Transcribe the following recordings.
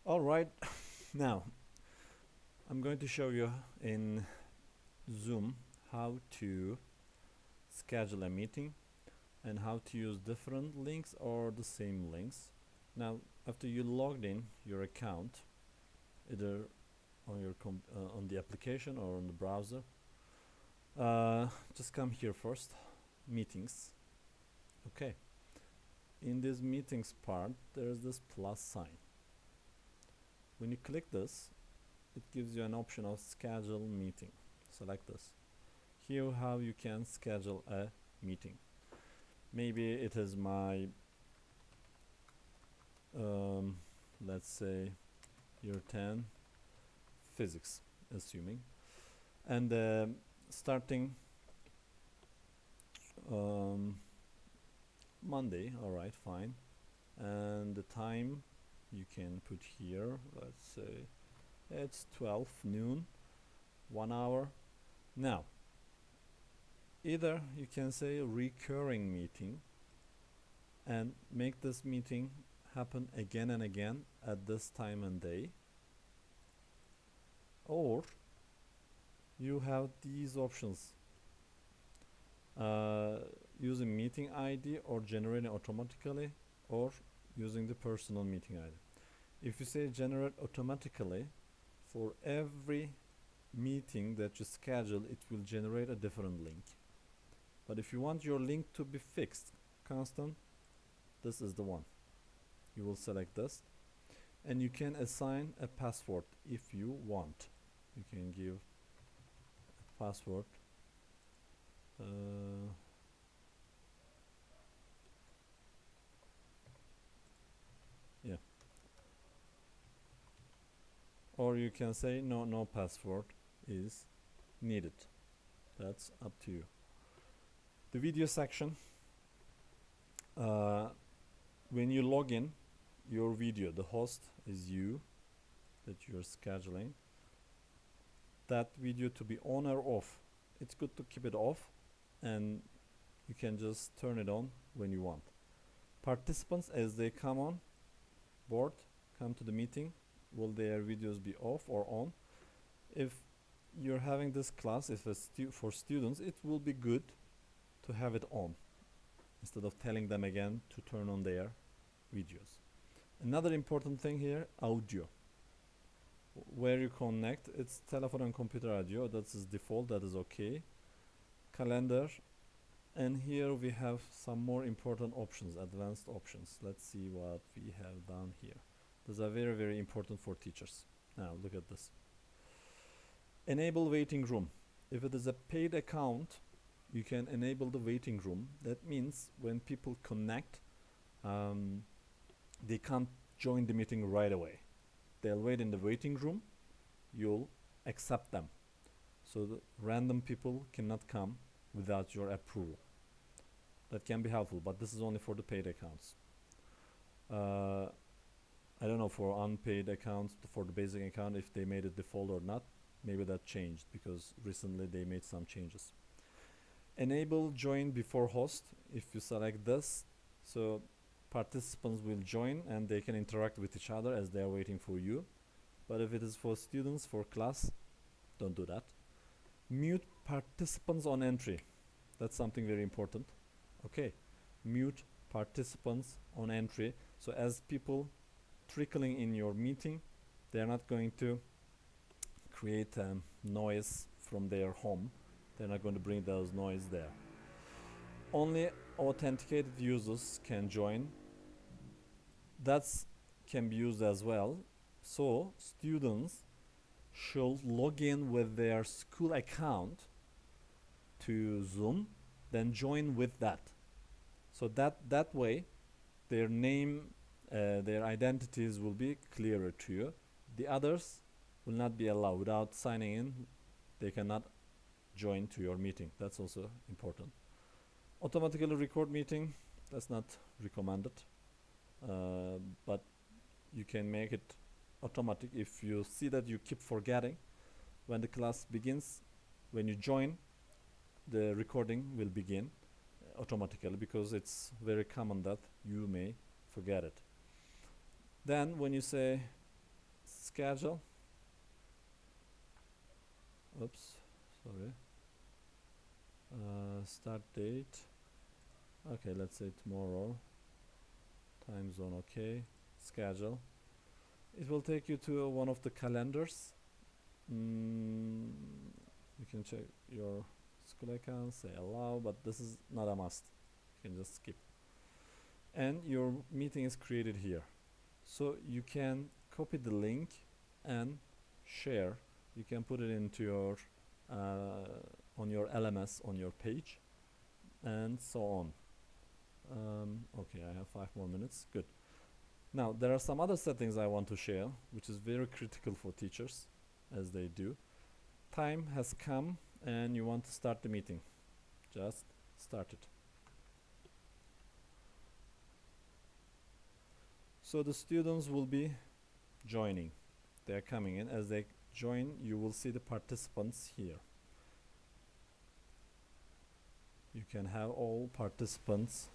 All right, now I'm going to show you in Zoom how to schedule a meeting and how to use different links or the same links. Now, after you logged in your account, either on your on the application or on the browser, just come here first, meetings. Okay, in this meetings part, there is this plus sign. When you click this, it gives you an option of schedule meeting. Select this. Here how you can schedule a meeting. Maybe it is my let's say year 10 physics, assuming, and starting Monday. All right, fine. And the time you can put here, let's say it's 12 noon, 1 hour. Now, either you can say recurring meeting and make this meeting happen again and again at this time and day, or you have these options, using meeting ID or generating automatically, or using the personal meeting ID. If you say generate automatically, for every meeting that you schedule, it will generate a different link. But if you want your link to be fixed, constant, this is the one. You will select this, and you can assign a password if you want. You can give a password. Yeah. Or you can say no password is needed. That's up to you. The video section, when you log in, your video, the host is you that you're scheduling. That video to be on or off. It's good to keep it off, and you can just turn it on when you want. Participants, as they come on board, come to the meeting, will their videos be off or on? If you're having this class, if for students, it will be good to have it on instead of telling them again to turn on their videos. Another important thing here, audio. Where you connect, it's telephone and computer audio. That's default, that is okay. Calendar, and here we have some more important options, advanced options. Let's see what we have done here. These are very important for teachers. Now look at this. Enable waiting room. If it is a paid account, you can enable the waiting room. That means when people connect, they can't join the meeting right away. They'll wait in the waiting room. You'll accept them. So the random people cannot come without your approval. That can be helpful, but this is only for the paid accounts. I don't know for unpaid accounts, for the basic account, if they made it default or not. Maybe that changed because recently they made some changes. Enable join before host. If you select this, so participants will join and they can interact with each other as they are waiting for you. But if it is for students, for class, don't do that. Mute participants on entry. That's something very important. Okay, mute participants on entry. So as people trickling in your meeting, they're not going to create noise from their home. They're not going to bring those noise there. Only authenticated users can join. That's can be used as well. So students should log in with their school account to Zoom, then join with that. So that way their name, their identities will be clearer to you. The others will not be allowed. Without signing in, they cannot join to your meeting. That's also important. Automatically record meeting, that's not recommended, but you can make it automatic. If you see that you keep forgetting, when the class begins, when you join, the recording will begin automatically, because it's very common that you may forget it. Then when you say schedule. Oops, sorry. Start date. Okay, let's say tomorrow. Time zone, okay. Schedule. It will take you to one of the calendars. You can check your school account, say allow, but this is not a must. You can just skip. And your meeting is created here. So you can copy the link and share. You can put it into your on your LMS on your page and so on. Okay, I have 5 more minutes. Good. Now there are some other settings I want to share, which is very critical for teachers, as they do. Time has come and you want to start the meeting. Just start it. So the students will be joining. They are coming in. As they join, you will see the participants here. You can have all participants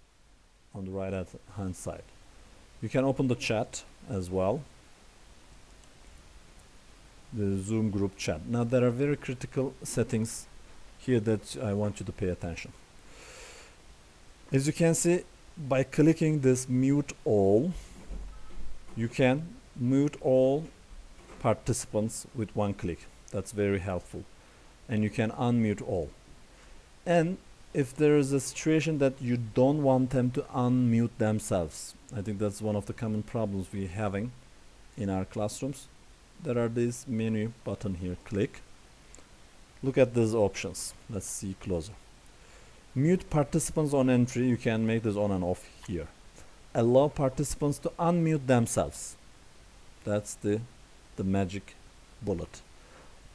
on the right hand side. You can open the chat as well, the Zoom group chat. Now there are very critical settings here that I want you to pay attention. As you can see, by clicking this mute all, you can mute all participants with one click. That's very helpful. And you can unmute all. And if there is a situation that you don't want them to unmute themselves, I think that's one of the common problems we're having in our classrooms. There are these menu button here. Click. Look at these options. Let's see closer. Mute participants on entry. You can make this on and off here. Allow participants to unmute themselves. That's the magic bullet.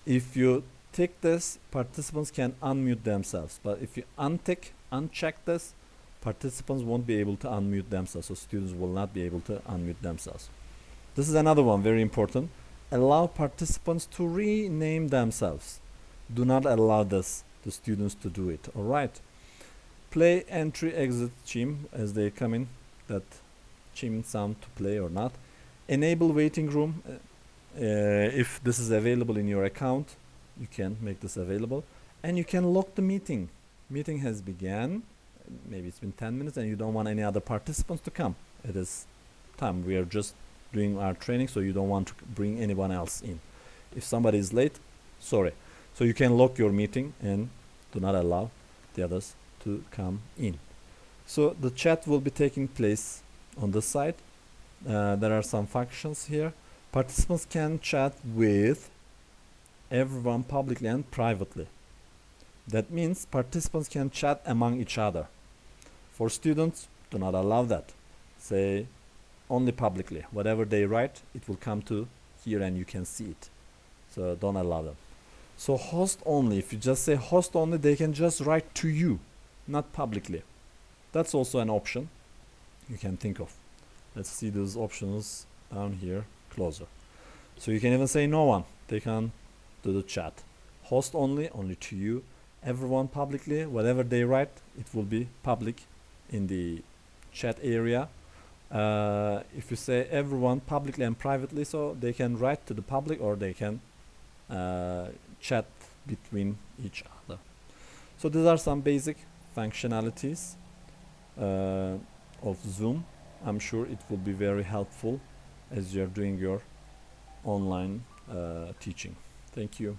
If you tick this, participants can unmute themselves. But if you uncheck this, participants won't be able to unmute themselves. So students will not be able to unmute themselves. This is another one, very important. Allow participants to rename themselves. Do not allow this the students to do it. All right. Play entry exit chime as they come in. That chime sound to play or not. Enable waiting room. If this is available in your account, you can make this available. And you can lock the meeting. Meeting has begun. Maybe it's been 10 minutes and you don't want any other participants to come. It is time. We are just doing our training, so you don't want to bring anyone else in. If somebody is late, sorry. So you can lock your meeting and do not allow the others to come in. So the chat will be taking place on this side. There are some functions here. Participants can chat with everyone publicly and privately. That means participants can chat among each other. For students, do not allow that. Say only publicly. Whatever they write, it will come to here and you can see it. So don't allow them. So host only. If you just say host only, they can just write to you, not publicly. That's also an option you can think of. Let's see those options down here closer. So you can even say no one. They can do the chat. Host only, only to you. Everyone publicly. Whatever they write, it will be public in the chat area. If you say everyone publicly and privately, so they can write to the public or they can chat between each other. So these are some basic functionalities of Zoom. I'm sure it will be very helpful as you're doing your online teaching. Thank you.